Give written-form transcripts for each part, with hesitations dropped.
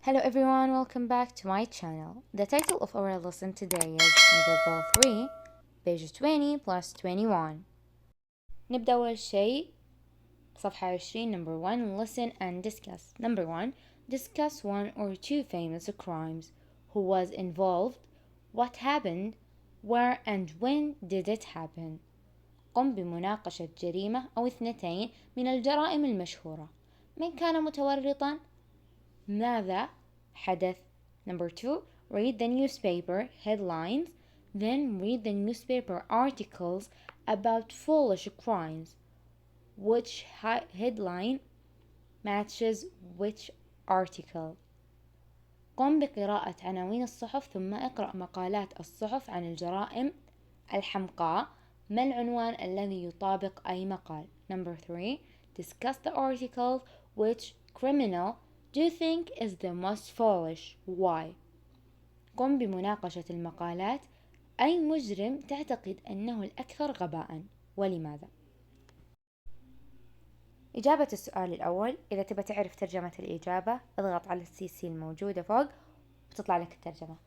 Hello everyone, welcome back to my channel. The title of our lesson today is Level 3, page 20 plus 21. نبدأ أول شيء صفحة 20 number 1 listen and discuss. Number 1 discuss one or two famous crimes. Who was involved? What happened? Where and when did it happen? قم بمناقشة جريمة أو اثنتين من الجرائم المشهورة. من كان متورطا؟ ماذا حدث؟ Number 2 read the newspaper headlines, then read the newspaper articles about foolish crimes. Which headline matches which article? قم بقراءة عناوين الصحف ثم اقرأ مقالات الصحف عن الجرائم الحمقاء. ما العنوان الذي يطابق أي مقال؟ Number 3 discuss the articles. Which criminal do you think is the most foolish? Why? قم بمناقشة المقالات. أي مجرم تعتقد أنه الأكثر غباء ولماذا؟ إجابة السؤال الأول، إذا تبى تعرف ترجمة الإجابة اضغط على الCC الموجودة فوق وتطلع لك الترجمة.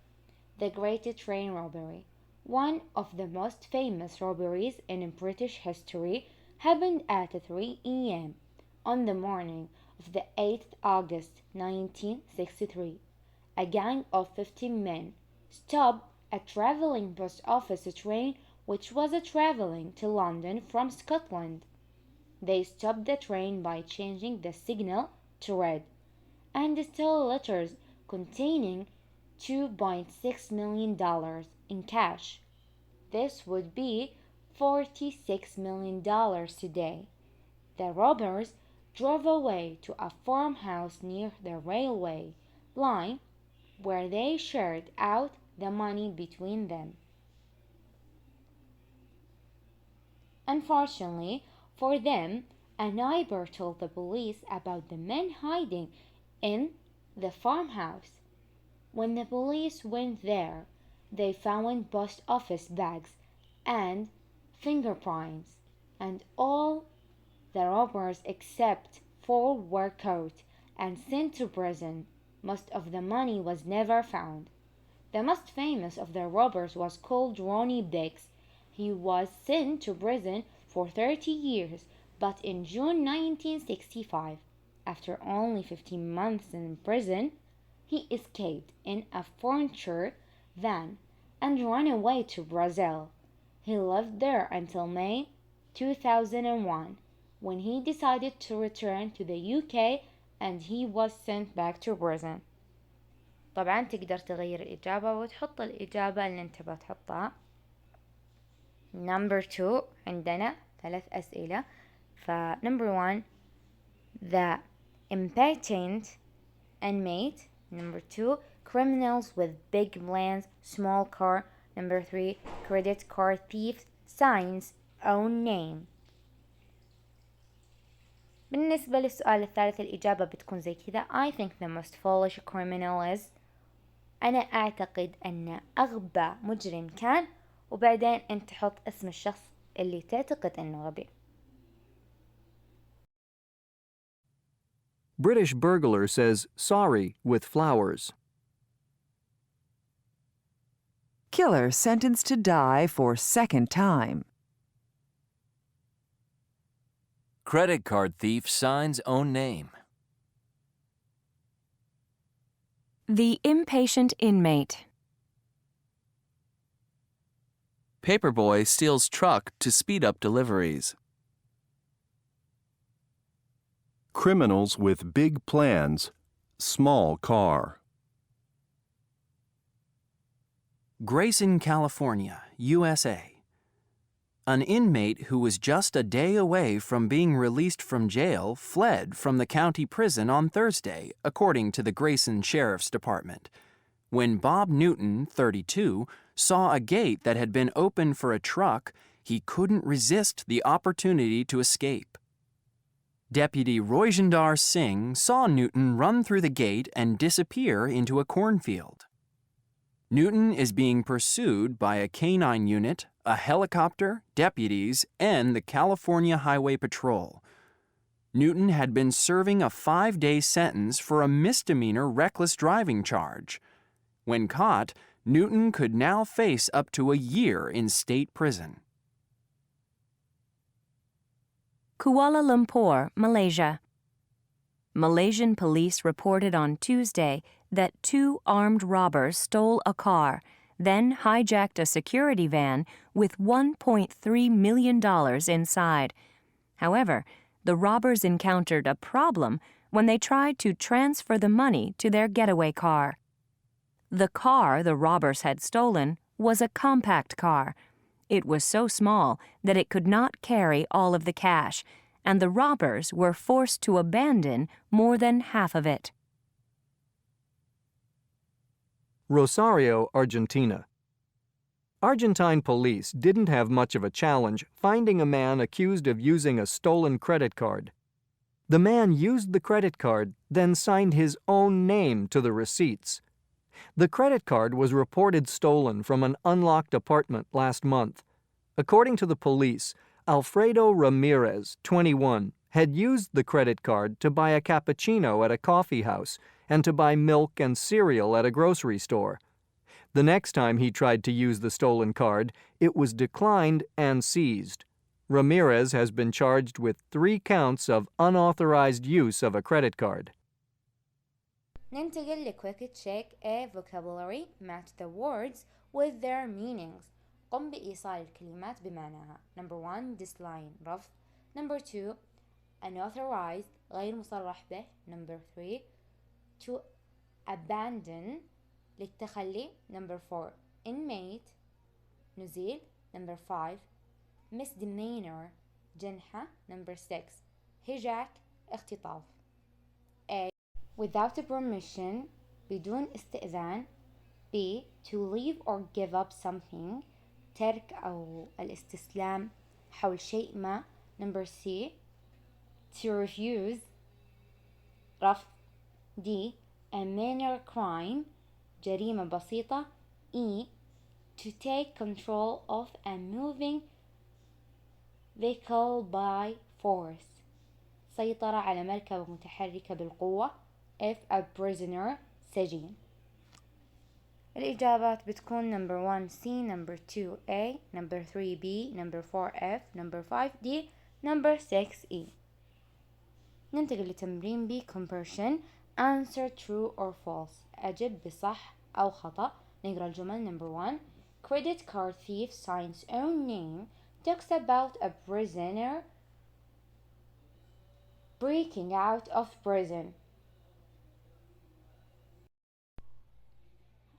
The Great Train Robbery, one of the most famous robberies in British history, happened at 3 a.m. on the morning of the 8th August 1963. A gang of 15 men stopped a traveling post office train which was traveling to London from Scotland. They stopped the train by changing the signal to red and stole letters containing $2.6 million in cash. This would be $46 million today. The robbers drove away to a farmhouse near the railway line where they shared out the money between them. Unfortunately for them, a neighbor told the police about the men hiding in the farmhouse. When the police went there, they found post office bags and fingerprints, and all the robbers except 4 were caught and sent to prison. Most of the money was never found. The most famous of the robbers was called Ronnie Dix. He was sent to prison for 30 years, but in June 1965, after only 15 months in prison, he escaped in a furniture van and ran away to Brazil. He lived there until May 2001, when he decided to return to the UK and he was sent back to prison. طبعا تقدر تغير الإجابة وتحط الإجابة اللي انت بتحطها. Number 2 عندنا 3 أسئلة. Number 1 the impatient inmate. Number 2 criminals with big plans, small car. Number 3 credit card thief, signs own name. بالنسبة للسؤال الثالث الإجابة بتكون زي كذا. I think the most foolish criminal is. أنا أعتقد أن أغبى مجرم كان، وبعدين أنت تحط اسم الشخص اللي تعتقد أنه غبي. British burglar says sorry with flowers. Killer sentenced to die for second time. Credit card thief signs own name. The impatient inmate. Paperboy steals truck to speed up deliveries. Criminals with big plans, small car. Grayson, California, USA. An inmate who was just a day away from being released from jail fled from the county prison on Thursday, according to the Grayson Sheriff's Department. When Bob Newton, 32, saw a gate that had been opened for a truck, he couldn't resist the opportunity to escape. Deputy Roijendar Singh saw Newton run through the gate and disappear into a cornfield. Newton is being pursued by a canine unit, a helicopter, deputies, and the California Highway Patrol. Newton had been serving a 5-day sentence for a misdemeanor reckless driving charge. When caught, Newton could now face up to a year in state prison. Kuala Lumpur, Malaysia. Malaysian police reported on Tuesday that 2 armed robbers stole a car, then hijacked a security van with $1.3 million inside. However, the robbers encountered a problem when they tried to transfer the money to their getaway car. The car the robbers had stolen was a compact car. It was so small that it could not carry all of the cash, and the robbers were forced to abandon more than half of it. Rosario, Argentina. Argentine police didn't have much of a challenge finding a man accused of using a stolen credit card. The man used the credit card, then signed his own name to the receipts. The credit card was reported stolen from an unlocked apartment last month. According to the police, Alfredo Ramirez, 21, had used the credit card to buy a cappuccino at a coffee house and to buy milk and cereal at a grocery store. The next time he tried to use the stolen card, it was declined and seized. Ramirez has been charged with 3 counts of unauthorized use of a credit card. ننتقل لquick check a vocabulary match the words with their meanings. قم بإيصال الكلمات بمعناها. Number 1 disline رفض. Number 2 unauthorized غير مصرح به. Number 3 to abandon للتخلي. Number 4 inmate نزيل. Number 5 misdemeanor جنحة. Number 6 hijack اختطاف. A without a permission بدون استئذان. B to leave or give up something ترك أو الاستسلام حول شيء ما. Number C to refuse رفض. D a minor crime جريمة بسيطة. E to take control of a moving vehicle by force سيطرة على مركبة متحركة بالقوة. F a prisoner سجين. الإجابات بتكون number 1 C, number 2 A, number 3 B, number 4 F, number 5 D, number 6 E. ننتقل لتمرين B compression. Answer true or false. أجب بصح أو خطأ. نقرأ الجمل. Number 1 credit card thief signs own name talks about a prisoner breaking out of prison.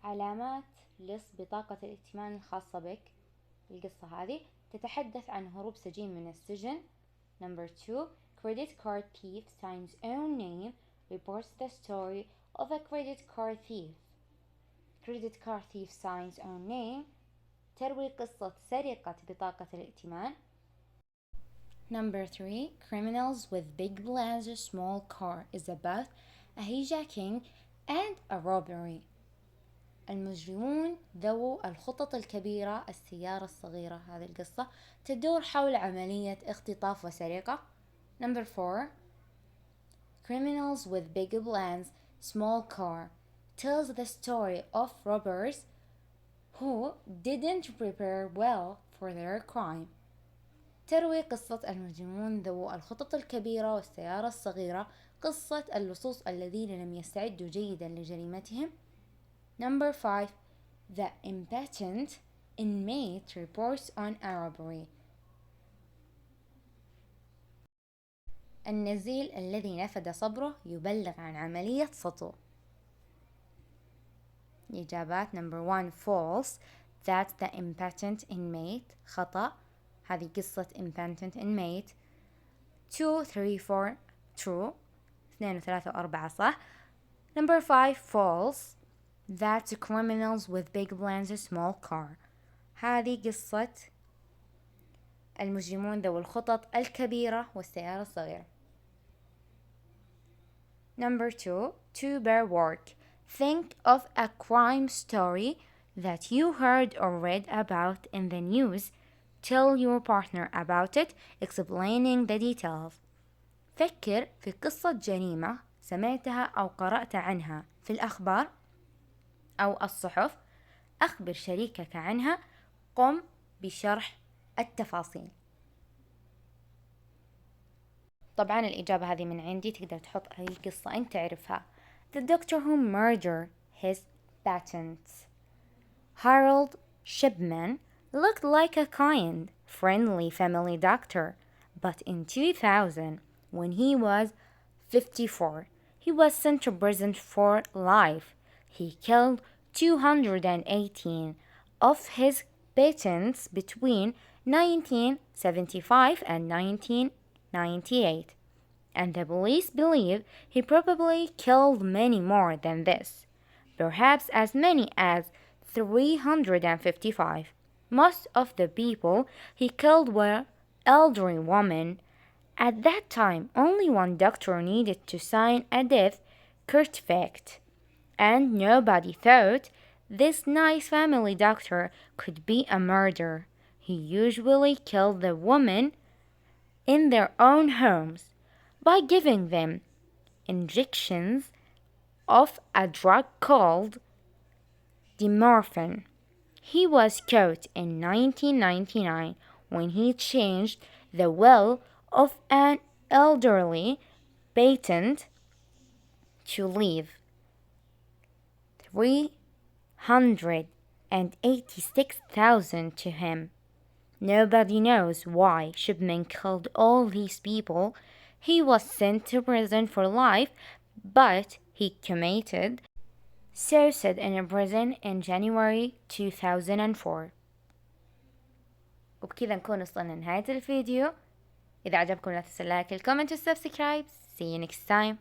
علامات لص بطاقة الائتمان الخاصة بك. القصة هذه تتحدث عن هروب سجين من السجن. Number 2 credit card thief signs own name reports the story of a credit card thief. Credit card thief signs own name تروي قصة سرقة بطاقة الائتمان. Number 3 criminals with big plans a small car is about a hijacking and a robbery. المجرمون ذو الخطط الكبيرة السيارة الصغيرة. هذه القصة تدور حول عملية اختطاف وسرقة. Number 4 criminals with big plans small car tells the story of robbers who didn't prepare well for their crime. تروي قصة المجرمون ذو الخطط الكبيرة والسيارة الصغيرة قصة اللصوص الذين لم يستعدوا جيدا لجريمتهم. Number 5 the impatient inmate reports on a robbery. النزيل الذي نفد صبره يبلغ عن عملية سطو. الإجابات. Number 1 false that's the impatient inmate خطأ هذه قصة impatient inmate. 2 3 4 true 2 و3 و4 صح. Number 5 false that's criminals with big plans a small car هذه قصة المجرمون ذوي الخطط الكبيرة والسيارة الصغيرة. Number 2 to bear work think of a crime story that you heard or read about in the news. Tell your partner about it, explaining the details. فكر في قصة جريمة سمعتها أو قرأت عنها في الأخبار أو الصحف. أخبر شريكك عنها. قم بشرح التفاصيل. طبعا الإجابة هذه من عندي، تقدر تحط أي قصة أنت تعرفها. The doctor who murdered his patients. Harold Shipman looked like a kind, friendly family doctor, but in 2000, when he was 54, he was sent to prison for life. He killed 218 of his patients between 1975 and 1998, and the police believe he probably killed many more than this, perhaps as many as 355. Most of the people he killed were elderly women. At that time, only one doctor needed to sign a death certificate, and nobody thought this nice family doctor could be a murderer. He usually killed the women in their own homes by giving them injections of a drug called morphine. He was caught in 1999 when he changed the will of an elderly patient to leave $386,000 to him. Nobody knows why Shipman killed all these people. He was sent to prison for life, but he committed suicide in a prison in January 2004. وبكذا نكون وصلنا لنهاية الفيديو. إذا عجبكم لا تنسوا اللايك، الكومنت والسبسكرايب. See you next time.